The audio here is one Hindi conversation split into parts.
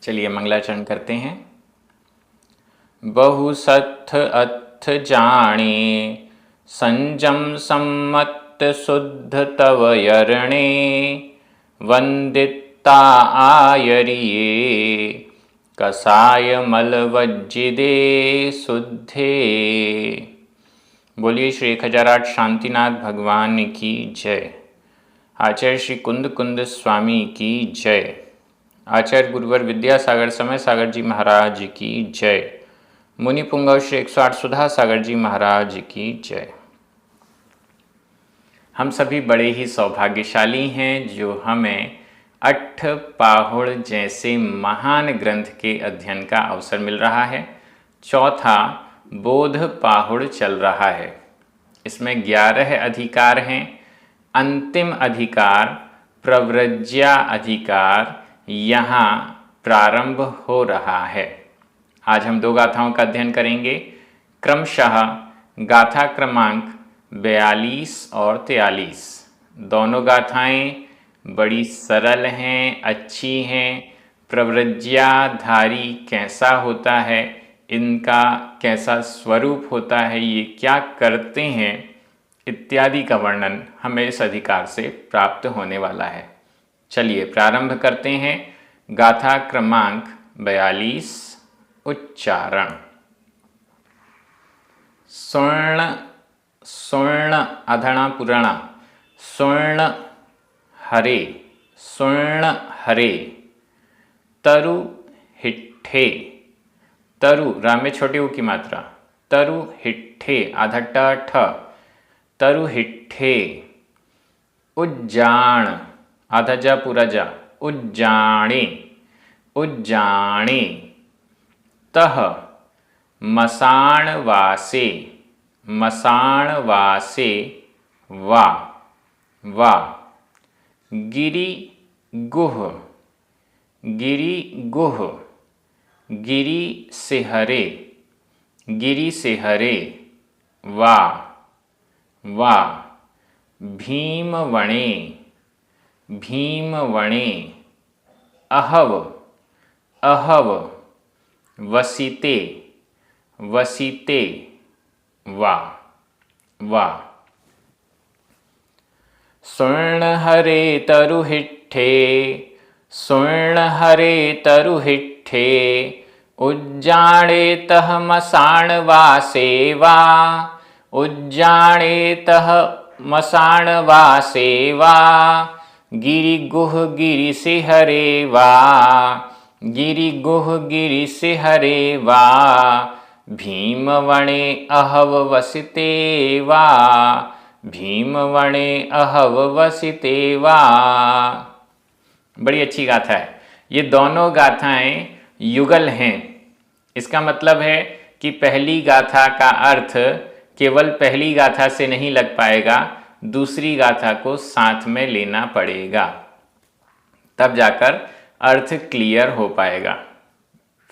चलिए मंगलाचरण करते हैं। बहुसत्थ अथ जाने संजम सम्मत शुद्ध तव यरणे वंदिता आयरिये कसाय मलवज्जिदे शुद्धे। बोलिए श्री 1008 शांतिनाथ भगवान की जय। आचार्य श्री कुंद कुंद स्वामी की जय। आचार्य गुरुवर विद्यासागर समय सागर जी महाराज की जय। मुनि पुंगव श्री 108 सुधा सागर जी महाराज की जय। हम सभी बड़े ही सौभाग्यशाली हैं जो हमें अट्ठ पाहुड़ जैसे महान ग्रंथ के अध्ययन का अवसर मिल रहा है। चौथा बोध पाहुड़ चल रहा है। इसमें 11 अधिकार हैं। अंतिम अधिकार प्रव्रज्या अधिकार यहाँ प्रारंभ हो रहा है। आज हम 2 गाथाओं का अध्ययन करेंगे, क्रमशः गाथा क्रमांक 42 और 43। दोनों गाथाएं बड़ी सरल हैं, अच्छी हैं। प्रव्रज्याधारी कैसा होता है, इनका कैसा स्वरूप होता है, ये क्या करते हैं इत्यादि का वर्णन हमें इस अधिकार से प्राप्त होने वाला है। चलिए प्रारंभ करते हैं। गाथा क्रमांक 42। उच्चारण। स्वर्ण स्वर्ण अधणा पुराणा स्वर्ण हरे स्वर्ण हरे तरु हिट्ठे तरु राम में छोटे ऊ की मात्रा तरु हिट्ठे आधा ठ तरु हिट्ठे उज्जाण आधा जा पूरा जा उज्जाणे उज्जाणे तह मसाणवासे मसाणवासे वा वा गिरि गुह गिरि गुह गिरि सिहरे गिरि सिहरे वा वा भीमवणे भीमवणे अहव अहव वसिते वसिते वा वा स्वर्ण हरे तरुहिट्ठे स्वर्ण हरे तरुहिट्ठे उज्जाणे तह मसाणवासे वा उज्जाणे तह मसाणवासे वा गिरिगुह गिरिसिहरे वा गिरिगुह गिरिसिहरे वा भीमवणे अहव वसिते वा भीमवणे अहव वसिते वा। बड़ी अच्छी गाथा है। ये दोनों गाथाएं युगल हैं। इसका मतलब है कि पहली गाथा का अर्थ केवल पहली गाथा से नहीं लग पाएगा, दूसरी गाथा को साथ में लेना पड़ेगा, तब जाकर अर्थ क्लियर हो पाएगा।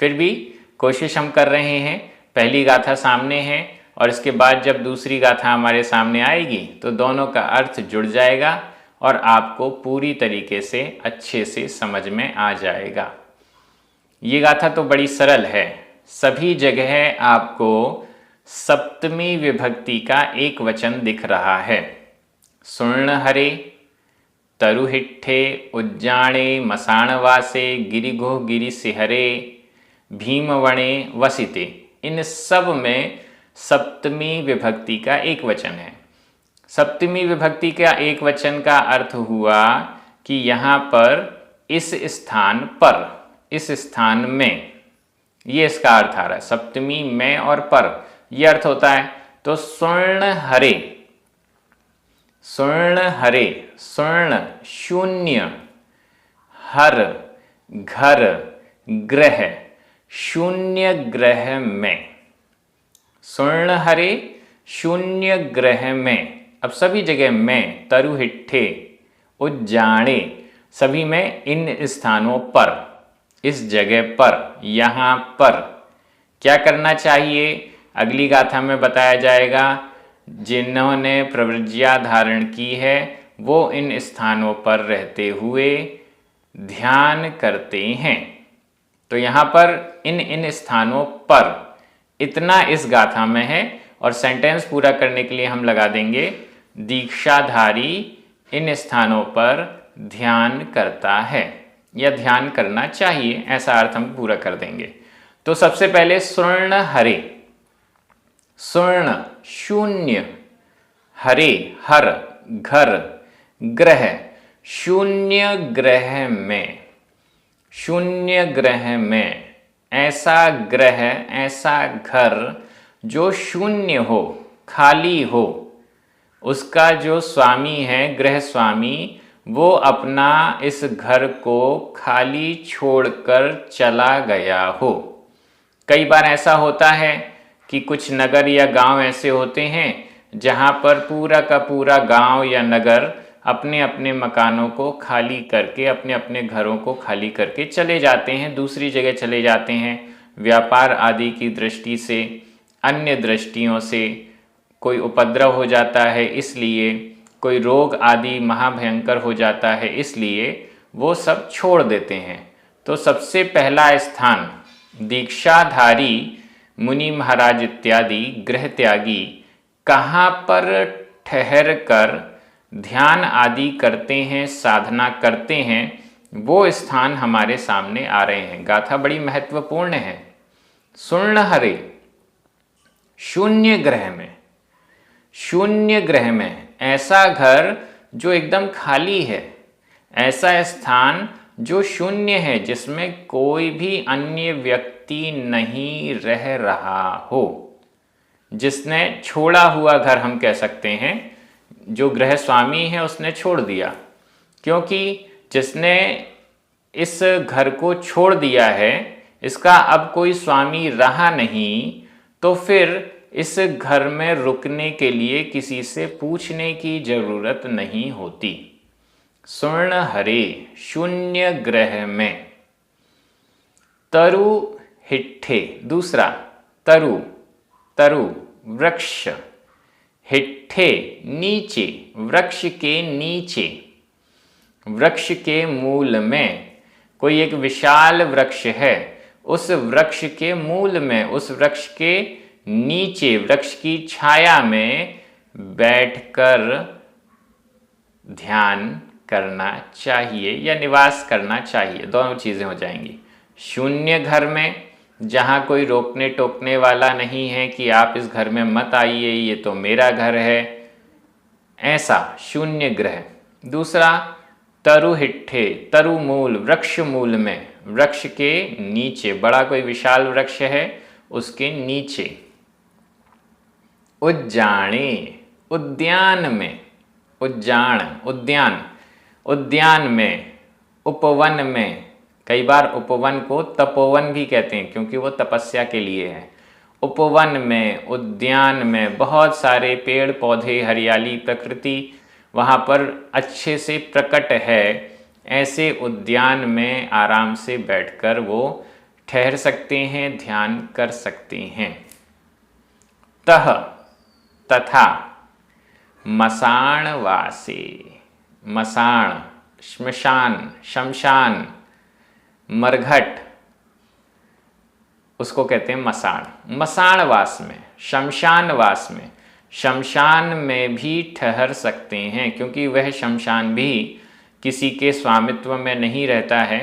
फिर भी कोशिश हम कर रहे हैं। पहली गाथा सामने है और इसके बाद जब दूसरी गाथा हमारे सामने आएगी तो दोनों का अर्थ जुड़ जाएगा और आपको पूरी तरीके से अच्छे से समझ में आ जाएगा। ये गाथा तो बड़ी सरल है। सभी जगह आपको सप्तमी विभक्ति का एक वचन दिख रहा है। स्वर्ण हरे तरुहिट्ठे उज्जाणे मसाणवासे गिरिगुह गिरिसिहरे भीमवणे वसिते, इन सब में सप्तमी विभक्ति का एक वचन है। सप्तमी विभक्ति का एक वचन का अर्थ हुआ कि यहाँ पर इस स्थान में, ये इसका अर्थ आ रहा है। सप्तमी में और पर, ये अर्थ होता है। तो स्वर्ण हरे स्वर्ण हरे स्वर्ण शून्य हर घर ग्रह शून्य ग्रह में स्वर्ण हरे शून्य ग्रह में। अब सभी जगह में तरुहिट्ठे उज्जाणे सभी में इन स्थानों पर, इस जगह पर, यहाँ पर क्या करना चाहिए अगली गाथा में बताया जाएगा। जिन्होंने प्रव्रज्या धारण की है वो इन स्थानों पर रहते हुए ध्यान करते हैं। तो यहाँ पर इन इन स्थानों पर इतना इस गाथा में है, और सेंटेंस पूरा करने के लिए हम लगा देंगे दीक्षाधारी इन स्थानों पर ध्यान करता है या ध्यान करना चाहिए, ऐसा अर्थ हम पूरा कर देंगे। तो सबसे पहले स्वर्ण हरे, स्वर्ण शून्य, हरे हर घर, ग्रह शून्य ग्रह में, शून्य ग्रह में, ऐसा ग्रह ऐसा घर जो शून्य हो, खाली हो, उसका जो स्वामी है गृह स्वामी वो अपना इस घर को खाली छोड़कर चला गया हो। कई बार ऐसा होता है कि कुछ नगर या गांव ऐसे होते हैं जहां पर पूरा का पूरा गांव या नगर अपने अपने मकानों को खाली करके, अपने अपने घरों को खाली करके चले जाते हैं, दूसरी जगह चले जाते हैं, व्यापार आदि की दृष्टि से, अन्य दृष्टियों से, कोई उपद्रव हो जाता है इसलिए, कोई रोग आदि महाभयंकर हो जाता है इसलिए वो सब छोड़ देते हैं। तो सबसे पहला स्थान दीक्षाधारी मुनि महाराज इत्यादि गृह त्यागी कहाँ पर ठहर कर ध्यान आदि करते हैं, साधना करते हैं, वो स्थान हमारे सामने आ रहे हैं। गाथा बड़ी महत्वपूर्ण है। स्वर्ण हरे, शून्य ग्रह में, शून्य ग्रह में, ऐसा घर जो एकदम खाली है, ऐसा स्थान जो शून्य है, जिसमें कोई भी अन्य व्यक्ति नहीं रह रहा हो, जिसने छोड़ा हुआ घर हम कह सकते हैं, जो गृह स्वामी है उसने छोड़ दिया, क्योंकि जिसने इस घर को छोड़ दिया है इसका अब कोई स्वामी रहा नहीं, तो फिर इस घर में रुकने के लिए किसी से पूछने की जरूरत नहीं होती। स्वर्ण हरे, शून्य ग्रह में। तरु हिट्ठे, दूसरा तरु, तरु वृक्ष, हिट्ठे नीचे, वृक्ष के नीचे, वृक्ष के मूल में, कोई एक विशाल वृक्ष है, उस वृक्ष के मूल में, उस वृक्ष के नीचे, वृक्ष की छाया में बैठकर ध्यान करना चाहिए या निवास करना चाहिए, दोनों चीज़ें हो जाएंगी। शून्य घर में जहाँ कोई रोकने टोकने वाला नहीं है कि आप इस घर में मत आइए, ये तो मेरा घर है, ऐसा शून्य ग्रह। दूसरा तरु हिट्ठे, तरु मूल, वृक्ष मूल में, वृक्ष के नीचे, बड़ा कोई विशाल वृक्ष है उसके नीचे। उज्जाणे, उद्यान में, उज्जाण उद्यान, उद्यान में, उपवन में, कई बार उपवन को तपोवन भी कहते हैं क्योंकि वो तपस्या के लिए है। उपवन में, उद्यान में बहुत सारे पेड़ पौधे, हरियाली, प्रकृति वहाँ पर अच्छे से प्रकट है, ऐसे उद्यान में आराम से बैठकर वो ठहर सकते हैं, ध्यान कर सकते हैं। तह, तथा मसाण वासे, मसाण श्मशान, शमशान, मरघट, उसको कहते हैं मसाण। मसाण वास में, शमशान वास में, शमशान में भी ठहर सकते हैं क्योंकि वह शमशान भी किसी के स्वामित्व में नहीं रहता है,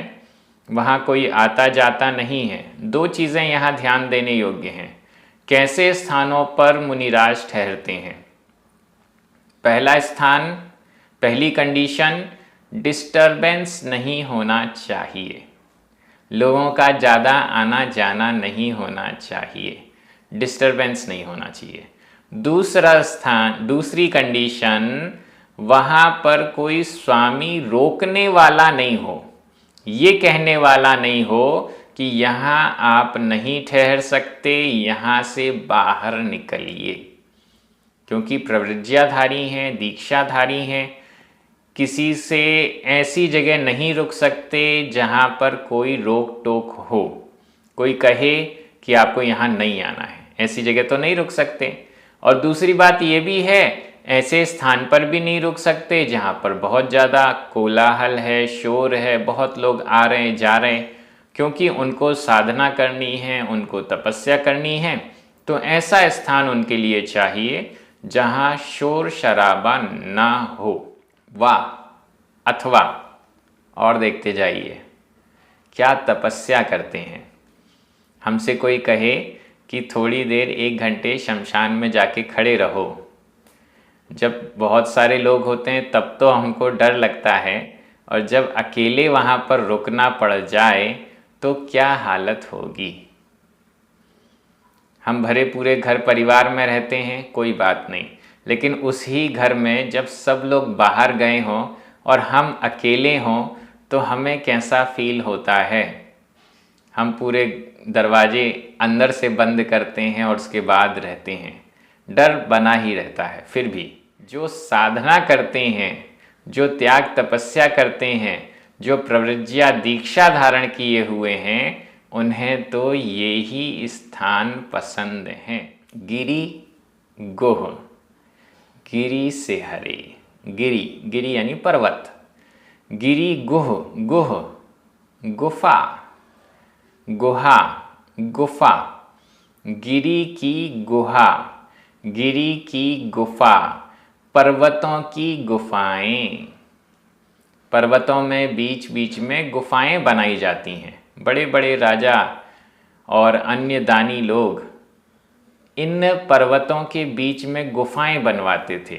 वहाँ कोई आता जाता नहीं है। दो चीज़ें यहाँ ध्यान देने योग्य हैं। कैसे स्थानों पर मुनिराज ठहरते हैं? पहला स्थान, पहली कंडीशन, डिस्टरबेंस नहीं होना चाहिए, लोगों का ज़्यादा आना जाना नहीं होना चाहिए, डिस्टरबेंस नहीं होना चाहिए। दूसरा स्थान, दूसरी कंडीशन, वहाँ पर कोई स्वामी रोकने वाला नहीं हो, ये कहने वाला नहीं हो कि यहाँ आप नहीं ठहर सकते, यहाँ से बाहर निकलिए, क्योंकि प्रव्रज्याधारी हैं, दीक्षाधारी हैं, किसी से ऐसी जगह नहीं रुक सकते जहाँ पर कोई रोक टोक हो, कोई कहे कि आपको यहाँ नहीं आना है, ऐसी जगह तो नहीं रुक सकते। और दूसरी बात ये भी है, ऐसे स्थान पर भी नहीं रुक सकते जहाँ पर बहुत ज़्यादा कोलाहल है, शोर है, बहुत लोग आ रहे हैं जा रहे हैं, क्योंकि उनको साधना करनी है, उनको तपस्या करनी है, तो ऐसा स्थान उनके लिए चाहिए जहाँ शोर शराबा ना हो। वाह, अथवा, और देखते जाइए क्या तपस्या करते हैं। हमसे कोई कहे कि थोड़ी देर 1 घंटे शमशान में जाके खड़े रहो, जब बहुत सारे लोग होते हैं तब तो हमको डर लगता है, और जब अकेले वहाँ पर रुकना पड़ जाए तो क्या हालत होगी। हम भरे पूरे घर परिवार में रहते हैं, कोई बात नहीं, लेकिन उसी घर में जब सब लोग बाहर गए हों और हम अकेले हों तो हमें कैसा फील होता है। हम पूरे दरवाजे अंदर से बंद करते हैं और उसके बाद रहते हैं, डर बना ही रहता है। फिर भी जो साधना करते हैं, जो त्याग तपस्या करते हैं, जो प्रव्रज्या दीक्षा धारण किए हुए हैं, उन्हें तो ये ही स्थान पसंद हैं। गिरि गुह, गिरि से हरे, गिरि, गिरि यानी पर्वत, गिरि गुह, गुह गुफा, गुहा, गुफा, गिरि की गुहा, गिरि की गुफा, पर्वतों की गुफाएं। पर्वतों में बीच बीच में गुफाएं बनाई जाती हैं। बड़े बड़े राजा और अन्य दानी लोग इन पर्वतों के बीच में गुफाएं बनवाते थे।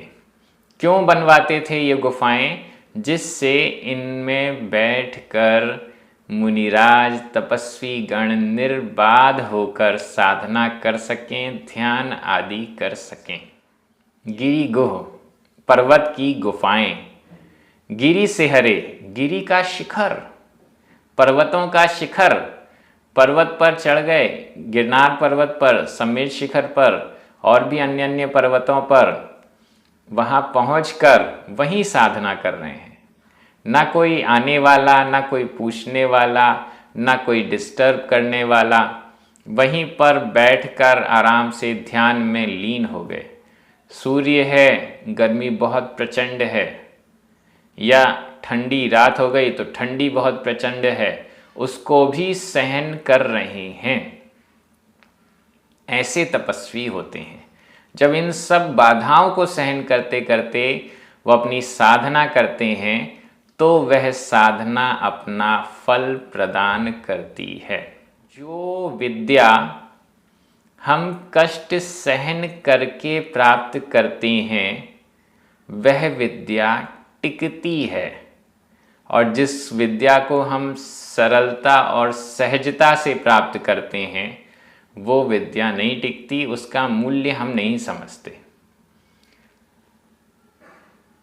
क्यों बनवाते थे ये गुफाएं? जिससे इनमें बैठकर मुनिराज तपस्वी गण निर्बाध होकर साधना कर सकें, ध्यान आदि कर सकें। गिरि गुह, पर्वत की गुफाएं। गिरि से हरे, गिरि का शिखर, पर्वतों का शिखर। पर्वत पर चढ़ गए, गिरनार पर्वत पर, समेत शिखर पर और भी अन्य अन्य पर्वतों पर, वहाँ पहुँचकर वहीं साधना कर रहे हैं। ना कोई आने वाला, ना कोई पूछने वाला, ना कोई डिस्टर्ब करने वाला। वहीं पर बैठकर आराम से ध्यान में लीन हो गए। सूर्य है, गर्मी बहुत प्रचंड है, या ठंडी रात हो गई तो ठंडी बहुत प्रचंड है, उसको भी सहन कर रहे हैं। ऐसे तपस्वी होते हैं। जब इन सब बाधाओं को सहन करते करते वो अपनी साधना करते हैं तो वह साधना अपना फल प्रदान करती है। जो विद्या हम कष्ट सहन करके प्राप्त करते हैं वह विद्या टिकती है, और जिस विद्या को हम सरलता और सहजता से प्राप्त करते हैं वो विद्या नहीं टिकती, उसका मूल्य हम नहीं समझते।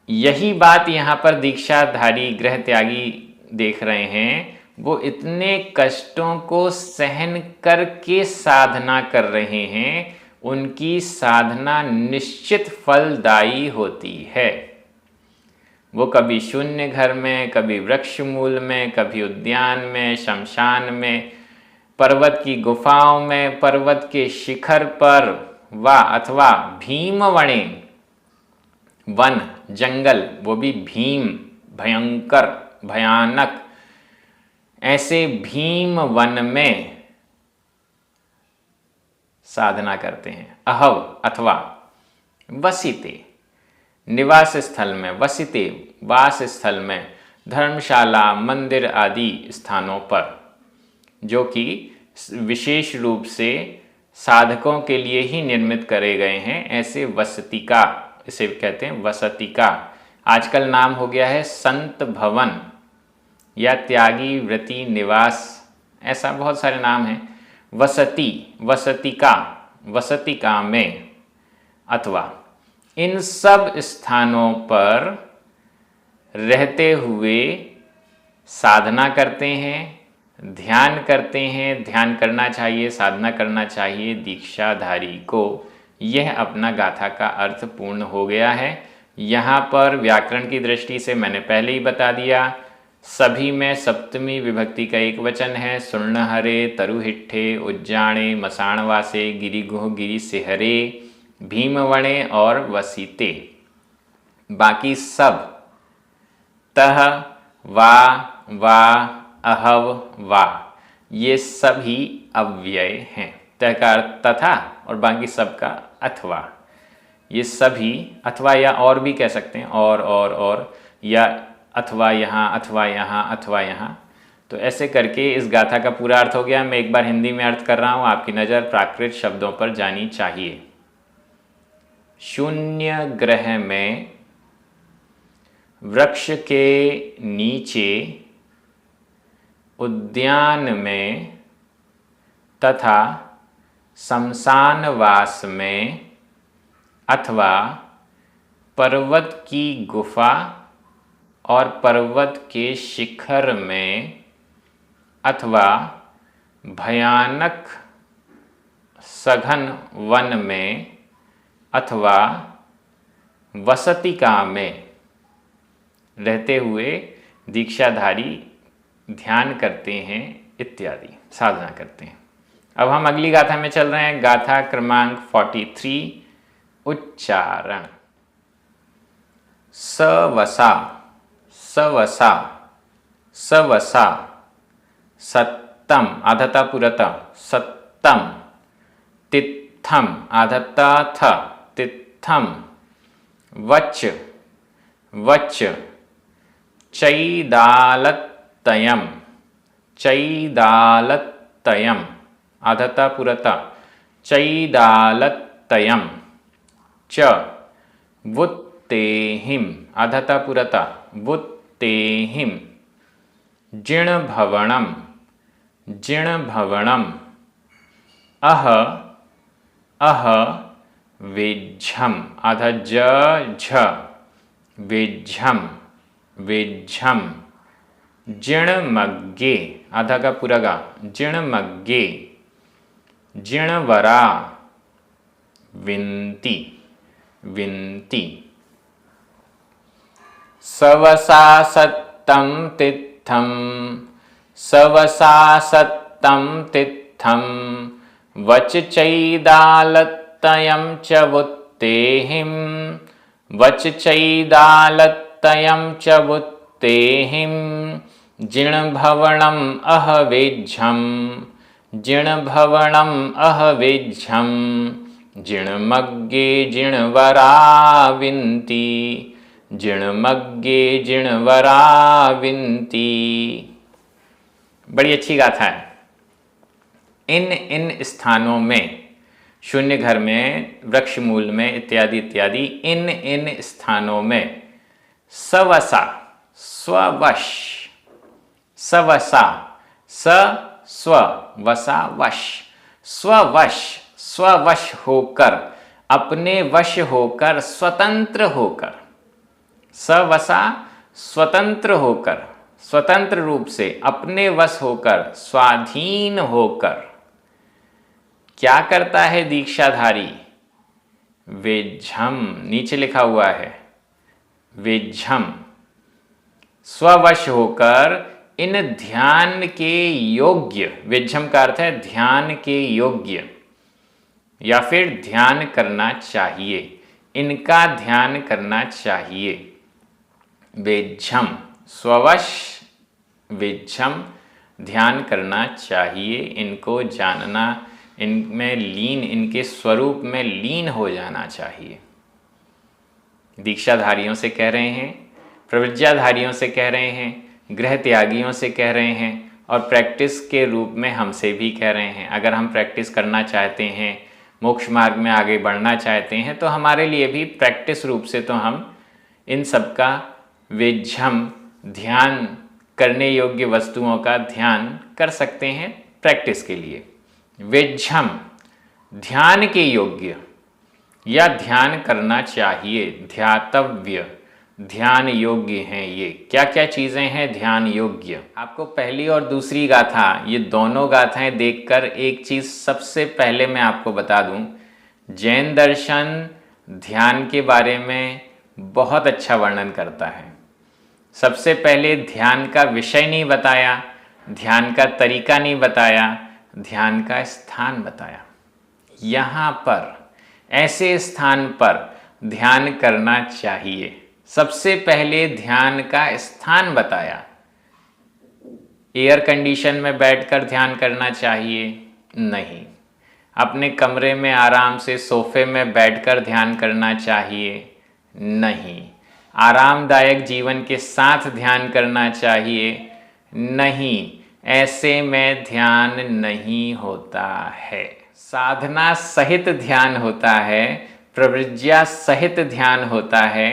यही बात यहाँ पर दीक्षाधारी गृह त्यागी देख रहे हैं। वो इतने कष्टों को सहन करके साधना कर रहे हैं, उनकी साधना निश्चित फलदायी होती है। वो कभी शून्य घर में, कभी वृक्ष मूल में, कभी उद्यान में, शमशान में, पर्वत की गुफाओं में, पर्वत के शिखर पर, वा अथवा भीमवणे, वन जंगल, वो भी भीम, भयंकर, भयानक, ऐसे भीम वन में साधना करते हैं। अहव अथवा वसिते, निवास स्थल में, वसिते वास स्थल में, धर्मशाला, मंदिर आदि स्थानों पर, जो कि विशेष रूप से साधकों के लिए ही निर्मित करे गए हैं। ऐसे वसतिका, इसे कहते हैं वसतिका। आजकल नाम हो गया है संत भवन या त्यागी व्रति निवास, ऐसा बहुत सारे नाम हैं। वसति, वसतिका, वसतिका में, अथवा इन सब स्थानों पर रहते हुए साधना करते हैं, ध्यान करते हैं। ध्यान करना चाहिए, साधना करना चाहिए दीक्षाधारी को। यह अपना गाथा का अर्थ पूर्ण हो गया है। यहाँ पर व्याकरण की दृष्टि से मैंने पहले ही बता दिया, सभी में सप्तमी विभक्ति का एक वचन है। सुर्णहरे, तरुहिट्ठे, उज्जाणे, मसाणवासे, गिरिगुह, गिरि सेहरे, भीमवणे और वसिते। बाकी सब तह, वा, अहव, वा, ये सभी अव्यय हैं। त का अर्थ तथा और बाकी सबका अथवा। ये सभी अथवा या और भी कह सकते हैं, और या अथवा यहाँ अथवा यहाँ अथवा यहाँ। तो ऐसे करके इस गाथा का पूरा अर्थ हो गया। मैं एक बार हिंदी में अर्थ कर रहा हूँ, आपकी नज़र प्राकृत शब्दों पर जानी चाहिए। शून्य ग्रह में वृक्ष के नीचे उद्यान में तथा शमशानवास में अथवा पर्वत की गुफा और पर्वत के शिखर में अथवा भयानक सघन वन में अथवा वसतिका में रहते हुए दीक्षाधारी ध्यान करते हैं इत्यादि साधना करते हैं। अब हम अगली गाथा में चल रहे हैं। गाथा क्रमांक 43, उच्चारण। सवसा सवसा सवसा सत्तम आधता पुरता सत्तम तित्थम आधता थ तित्थम वच वच चैदालत्तयम चैदालत्तयम आधता पुरता चैदालत्तयम च वुत्तेहिम आधता पुरता वुत्तेहिम जिणभवणम जिणभवणम अह अह वेज्झम आधा ज झ वेज्झम वेज्झम जिणमग्गे आधा का पूरा गा जिणमग्गे जिणवरा विन्ति विन्ति सवसा सत्तं तित्थं सवसा सत्तं तित्थं वच चैदालत्तयं च वुत्तेहिं वच चैदालत्तयं च वुत्तेहिं जिणभवणम् अहवेज्झं जिणभवणम् अहवेज्झं जिणमग्गे जिणवरा विन्ति जिणमग्गे जिणवरा विन्ति। बड़ी अच्छी गाथा है। इन स्थानों में शून्य घर में, वृक्ष मूल में इत्यादि इत्यादि इन स्थानों में सवसा स्ववश सवसा स स्व वसा वश स्ववश स्ववश होकर अपने वश होकर स्वतंत्र होकर सवसा स्वतंत्र होकर स्वतंत्र रूप से अपने वश होकर स्वाधीन होकर क्या करता है दीक्षाधारी? वेज्झम नीचे लिखा हुआ है वेज्झम स्ववश होकर इन ध्यान के योग्य, वेज्झम का अर्थ है ध्यान के योग्य या फिर ध्यान करना चाहिए, इनका ध्यान करना चाहिए। वेज्झम स्ववश वेज्झम ध्यान करना चाहिए, इनको जानना, इनमें लीन, इनके स्वरूप में लीन हो जाना चाहिए। दीक्षाधारियों से कह रहे हैं, प्रविज्ञाधारियों से कह रहे हैं, गृह त्यागियों से कह रहे हैं और प्रैक्टिस के रूप में हमसे भी कह रहे हैं। अगर हम प्रैक्टिस करना चाहते हैं, मोक्ष मार्ग में आगे बढ़ना चाहते हैं, तो हमारे लिए भी प्रैक्टिस रूप से तो हम इन सब का वेज्झम ध्यान करने योग्य वस्तुओं का ध्यान कर सकते हैं प्रैक्टिस के लिए। वेज्झम ध्यान के योग्य या ध्यान करना चाहिए, ध्यातव्य, ध्यान योग्य हैं। ये क्या क्या चीज़ें हैं ध्यान योग्य? आपको पहली और दूसरी गाथा, ये दोनों गाथाएं देखकर एक चीज़ सबसे पहले मैं आपको बता दूं, जैन दर्शन ध्यान के बारे में बहुत अच्छा वर्णन करता है। सबसे पहले ध्यान का विषय नहीं बताया, ध्यान का तरीका नहीं बताया, ध्यान का स्थान बताया। यहाँ पर ऐसे स्थान पर ध्यान करना चाहिए। सबसे पहले ध्यान का स्थान बताया। एयर कंडीशन में बैठकर ध्यान करना चाहिए? नहीं। अपने कमरे में आराम से सोफे में बैठकर ध्यान करना चाहिए? नहीं। आरामदायक जीवन के साथ ध्यान करना चाहिए? नहीं। ऐसे में ध्यान नहीं होता है। साधना सहित ध्यान होता है, प्रवृज्या सहित ध्यान होता है,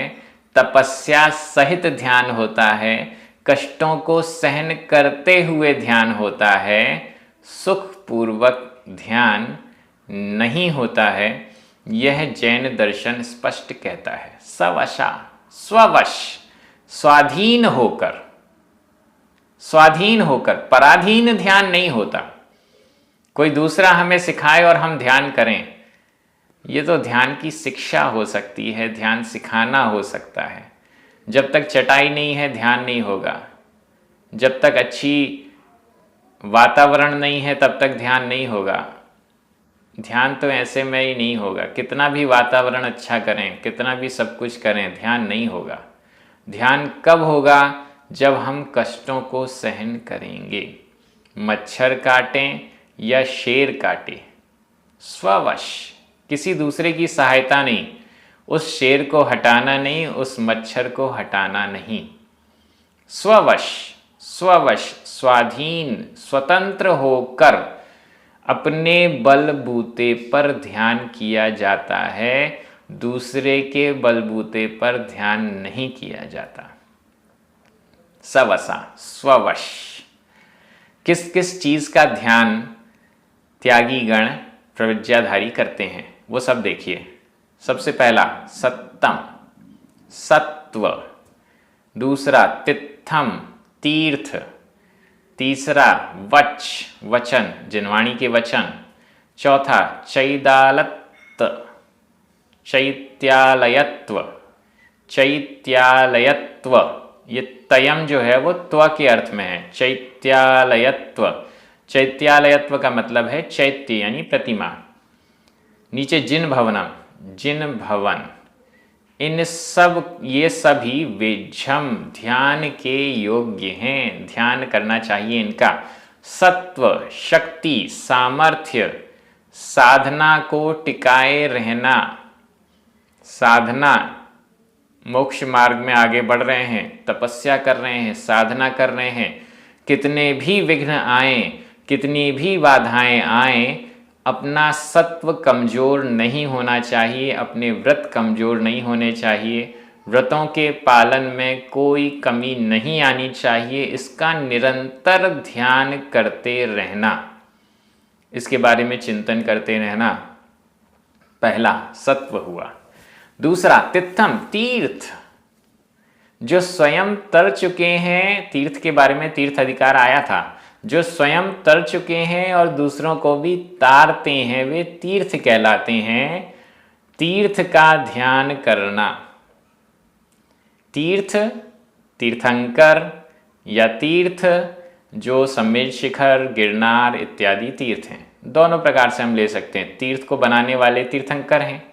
तपस्या सहित ध्यान होता है, कष्टों को सहन करते हुए ध्यान होता है, सुखपूर्वक ध्यान नहीं होता है। यह जैन दर्शन स्पष्ट कहता है। सवशा, स्ववश, स्वाधीन होकर, स्वाधीन होकर, पराधीन ध्यान नहीं होता। कोई दूसरा हमें सिखाए और हम ध्यान करें, ये तो ध्यान की शिक्षा हो सकती है, ध्यान सिखाना हो सकता है। जब तक चटाई नहीं है ध्यान नहीं होगा, जब तक अच्छी वातावरण नहीं है तब तक ध्यान नहीं होगा। ध्यान तो ऐसे में ही नहीं होगा, कितना भी वातावरण अच्छा करें, कितना भी सब कुछ करें, ध्यान नहीं होगा। ध्यान कब होगा? जब हम कष्टों को सहन करेंगे, मच्छर काटें या शेर काटे, स्ववश, किसी दूसरे की सहायता नहीं। उस शेर को हटाना नहीं, उस मच्छर को हटाना नहीं। स्ववश, स्ववश, स्वाधीन, स्वतंत्र होकर अपने बलबूते पर ध्यान किया जाता है, दूसरे के बलबूते पर ध्यान नहीं किया जाता। सवसा, स्ववश। किस किस चीज का ध्यान त्यागी गण प्रविज्ञाधारी करते हैं वो सब देखिए। सबसे पहला सत्तम, सत्व। दूसरा तित्थम, तीर्थ। तीसरा वच, वचन, जिनवाणी के वचन। चौथा चैदालत्त, चैत्यालयत्व, चैत्यालयत्व। ये तयम जो है वो त्व के अर्थ में है, चैत्यालयत्व। चैत्यालयत्व का मतलब है चैत्य यानी प्रतिमा। नीचे जिन भवनम, जिन भवन। इन सब, ये सभी वेझम, ध्यान के योग्य हैं, ध्यान करना चाहिए इनका। सत्व, शक्ति, सामर्थ्य, साधना को टिकाए रहना। साधना, मोक्ष मार्ग में आगे बढ़ रहे हैं, तपस्या कर रहे हैं, साधना कर रहे हैं, कितने भी विघ्न आए, कितनी भी बाधाएं आए, अपना सत्व कमजोर नहीं होना चाहिए, अपने व्रत कमजोर नहीं होने चाहिए, व्रतों के पालन में कोई कमी नहीं आनी चाहिए। इसका निरंतर ध्यान करते रहना, इसके बारे में चिंतन करते रहना, पहला सत्व हुआ। दूसरा तित्थम, तीर्थ। जो स्वयं तर चुके हैं, तीर्थ के बारे में तीर्थ अधिकार आया था, जो स्वयं तर चुके हैं और दूसरों को भी तारते हैं, वे तीर्थ कहलाते हैं। तीर्थ का ध्यान करना। तीर्थ, तीर्थंकर या तीर्थ जो सम्मेद शिखर, गिरनार इत्यादि तीर्थ हैं, दोनों प्रकार से हम ले सकते हैं। तीर्थ को बनाने वाले तीर्थंकर हैं,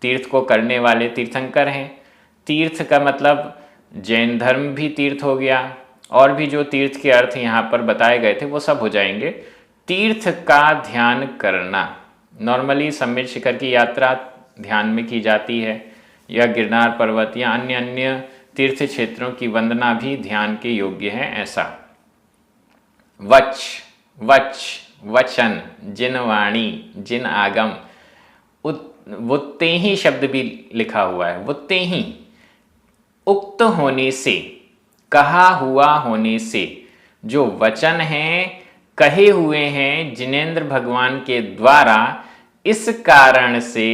तीर्थ को करने वाले तीर्थंकर हैं। तीर्थ का मतलब जैन धर्म भी तीर्थ हो गया, और भी जो तीर्थ के अर्थ यहाँ पर बताए गए थे वो सब हो जाएंगे। तीर्थ का ध्यान करना, नॉर्मली सम्मेद शिखर की यात्रा ध्यान में की जाती है, या गिरनार पर्वत या अन्य अन्य तीर्थ क्षेत्रों की वंदना भी ध्यान के योग्य है। ऐसा वच, वच, वचन, जिनवाणी, जिन आगम। वुत्तेहि शब्द भी लिखा हुआ है, वुत्तेहि, उक्त होने से, कहा हुआ होने से। जो वचन हैं, कहे हुए हैं जिनेंद्र भगवान के द्वारा, इस कारण से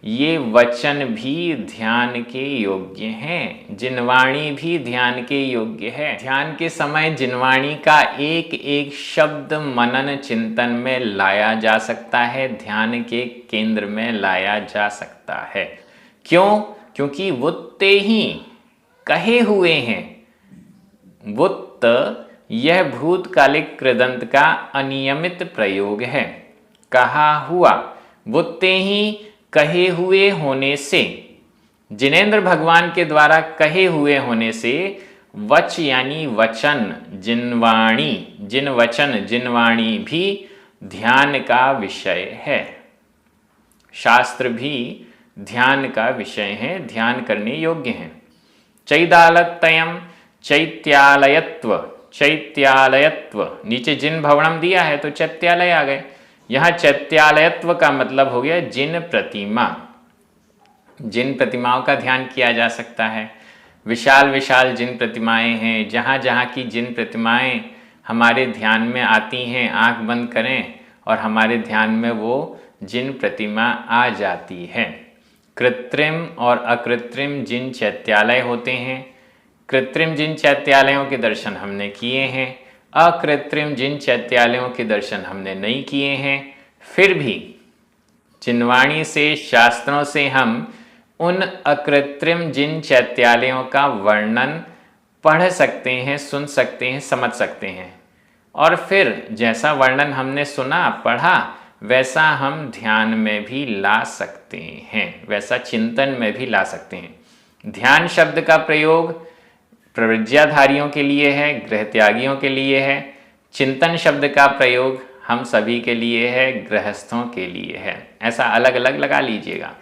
ये वचन भी ध्यान के योग्य हैं, जिनवाणी भी ध्यान के योग्य है। ध्यान के समय जिनवाणी का एक एक शब्द मनन चिंतन में लाया जा सकता है, ध्यान के केंद्र में लाया जा सकता है। क्यों? क्योंकि वुत्ते ही कहे हुए हैं। वुत्त यह भूतकालिक कृदंत का अनियमित प्रयोग है। कहा हुआ, वुत्ते ही कहे हुए होने से, जिनेंद्र भगवान के द्वारा कहे हुए होने से वच यानी वचन, जिनवाणी, जिन वचन जिनवाणी भी ध्यान का विषय है। शास्त्र भी ध्यान का विषय है, ध्यान करने योग्य हैं। चैदालतयम, चैत्यालयत्व, चैत्यालयत्व, नीचे जिन भवनम दिया है तो चैत्यालय आ गए। यहाँ चैत्यालयत्व का मतलब हो गया जिन प्रतिमा, जिन प्रतिमाओं का ध्यान किया जा सकता है। विशाल विशाल जिन प्रतिमाएं हैं, जहाँ जहाँ की जिन प्रतिमाएं हमारे ध्यान में आती हैं, आंख बंद करें और हमारे ध्यान में वो जिन प्रतिमा आ जाती है। कृत्रिम और अकृत्रिम जिन चैत्यालय होते हैं। कृत्रिम जिन चैत्यालयों के दर्शन हमने किए हैं, अकृत्रिम जिन चैत्यालयों के दर्शन हमने नहीं किए हैं। फिर भी जिनवाणी से, शास्त्रों से हम उन अकृत्रिम जिन चैत्यालयों का वर्णन पढ़ सकते हैं, सुन सकते हैं, समझ सकते हैं। और फिर जैसा वर्णन हमने सुना, पढ़ा, वैसा हम ध्यान में भी ला सकते हैं, वैसा चिंतन में भी ला सकते हैं। ध्यान शब्द का प्रयोग प्रवृज्याधारियों के लिए है, गृह त्यागियों के लिए है। चिंतन शब्द का प्रयोग हम सभी के लिए है, गृहस्थों के लिए है। ऐसा अलग अलग लगा लीजिएगा।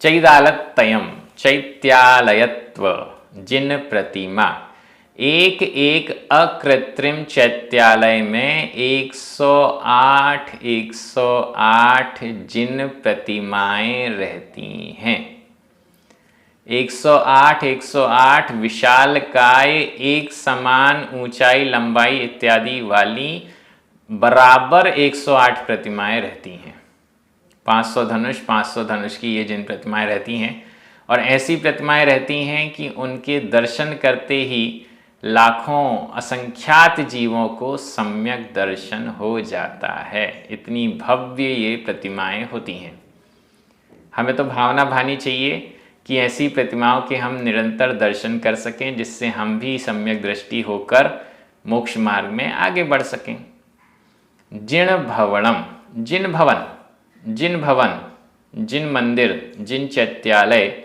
चैदालतयम, चैत्यालयत्व, जिन प्रतिमा। एक एक अकृत्रिम चैत्यालय में 108 जिन प्रतिमाएं रहती हैं। 108 विशालकाय, एक समान ऊंचाई, लंबाई इत्यादि वाली बराबर 108 प्रतिमाएं रहती हैं। 500 धनुष की ये जिन प्रतिमाएं रहती हैं, और ऐसी प्रतिमाएं रहती हैं कि उनके दर्शन करते ही लाखों असंख्यात जीवों को सम्यक दर्शन हो जाता है। इतनी भव्य ये प्रतिमाएं होती हैं। हमें तो भावना भानी चाहिए कि ऐसी प्रतिमाओं के हम निरंतर दर्शन कर सकें, जिससे हम भी सम्यक दृष्टि होकर मोक्ष मार्ग में आगे बढ़ सकें। जिन भवनम, जिन भवन, जिन भवन, जिन मंदिर, जिन चैत्यालय,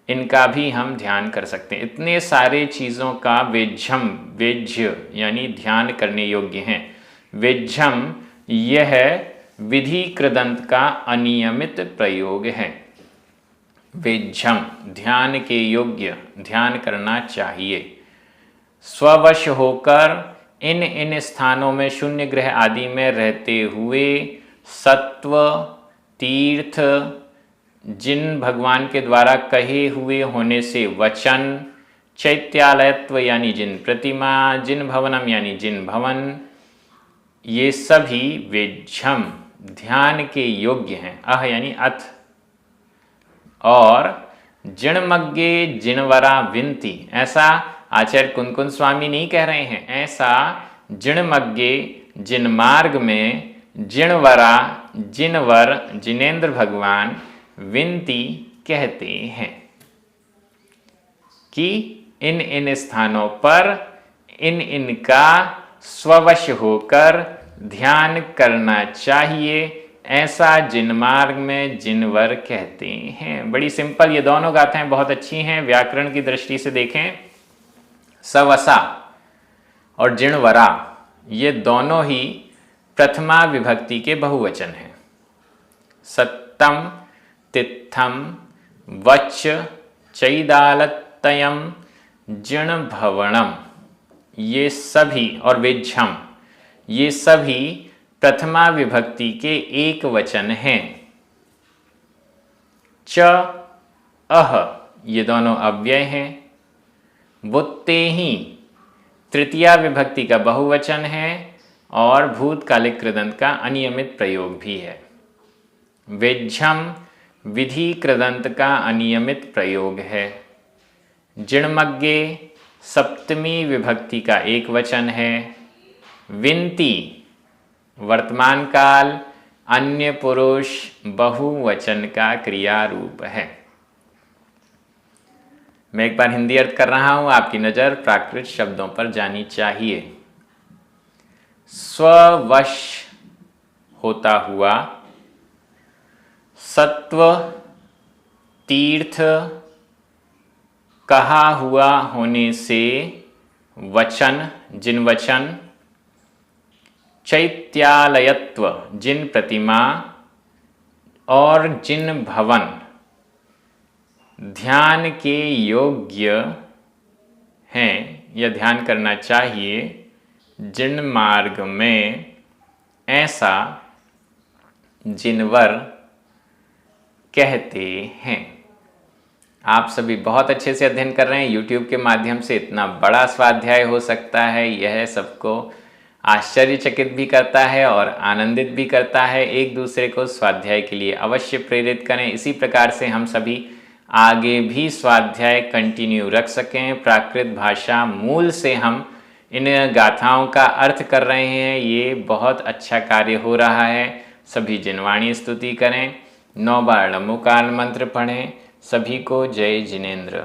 इनका भी हम ध्यान कर सकते हैं। इतने सारे चीज़ों का वेज्यम, वेज्य यानी ध्यान करने योग्य हैं। वेज्यम यह विधि कृदंत का अनियमित प्रयोग है। वेज्यम ध्यान के योग्य, ध्यान करना चाहिए। स्ववश होकर इन इन स्थानों में, शून्य ग्रह आदि में रहते हुए सत्व, तीर्थ, जिन भगवान के द्वारा कहे हुए होने से वचन, चैत्यालयत्व यानी जिन प्रतिमा, जिन भवनम यानी जिन भवन, ये सभी वेज्यम ध्यान के योग्य हैं। अह यानी अथ। और जिणमग्गे जिणवरा विनती, ऐसा आचार्य कुनकुन स्वामी नहीं कह रहे हैं, ऐसा जिणमग्गे जिनमार्ग में जिणवरा जिनवर जिनेन्द्र भगवान विनती कहते हैं कि इन इन स्थानों पर इन इनका स्ववश होकर ध्यान करना चाहिए, ऐसा जिनमार्ग में जिनवर कहते हैं। बड़ी सिंपल ये दोनों गाथाएं बहुत अच्छी हैं। व्याकरण की दृष्टि से देखें, सवसा और जिणवरा ये दोनों ही प्रथमा विभक्ति के बहुवचन हैं। सत्तम, तित्थम, वच, चैदालतयम, जिणभवनम, ये सभी, और वेज्यम, ये सभी प्रथमा विभक्ति के एक वचन हैं। च, अह ये दोनों अव्यय हैं। वुत्ते ही तृतीया विभक्ति का बहुवचन है और भूतकालिक कृदंत का अनियमित प्रयोग भी है। वेज्यम विधि कृदंत का अनियमित प्रयोग है। जिणमग्गे सप्तमी विभक्ति का एक वचन है। विनती वर्तमान काल अन्य पुरुष बहुवचन का क्रिया रूप है। मैं एक बार हिंदी अर्थ कर रहा हूं, आपकी नज़र प्राकृत शब्दों पर जानी चाहिए। स्ववश होता हुआ, सत्व, तीर्थ, कहा हुआ होने से वचन जिन वचन, चैत्यालयत्व जिन प्रतिमा, और जिन भवन ध्यान के योग्य हैं या ध्यान करना चाहिए, जिन मार्ग में ऐसा जिनवर कहते हैं। आप सभी बहुत अच्छे से अध्ययन कर रहे हैं। YouTube के माध्यम से इतना बड़ा स्वाध्याय हो सकता है, यह सबको आश्चर्यचकित भी करता है और आनंदित भी करता है। एक दूसरे को स्वाध्याय के लिए अवश्य प्रेरित करें। इसी प्रकार से हम सभी आगे भी स्वाध्याय कंटिन्यू रख सकें। प्राकृत भाषा मूल से हम इन गाथाओं का अर्थ कर रहे हैं, ये बहुत अच्छा कार्य हो रहा है। सभी जिनवाणी स्तुति करें, 9 बार नमोकाल मंत्र पढ़ें। सभी को जय जिनेंद्र।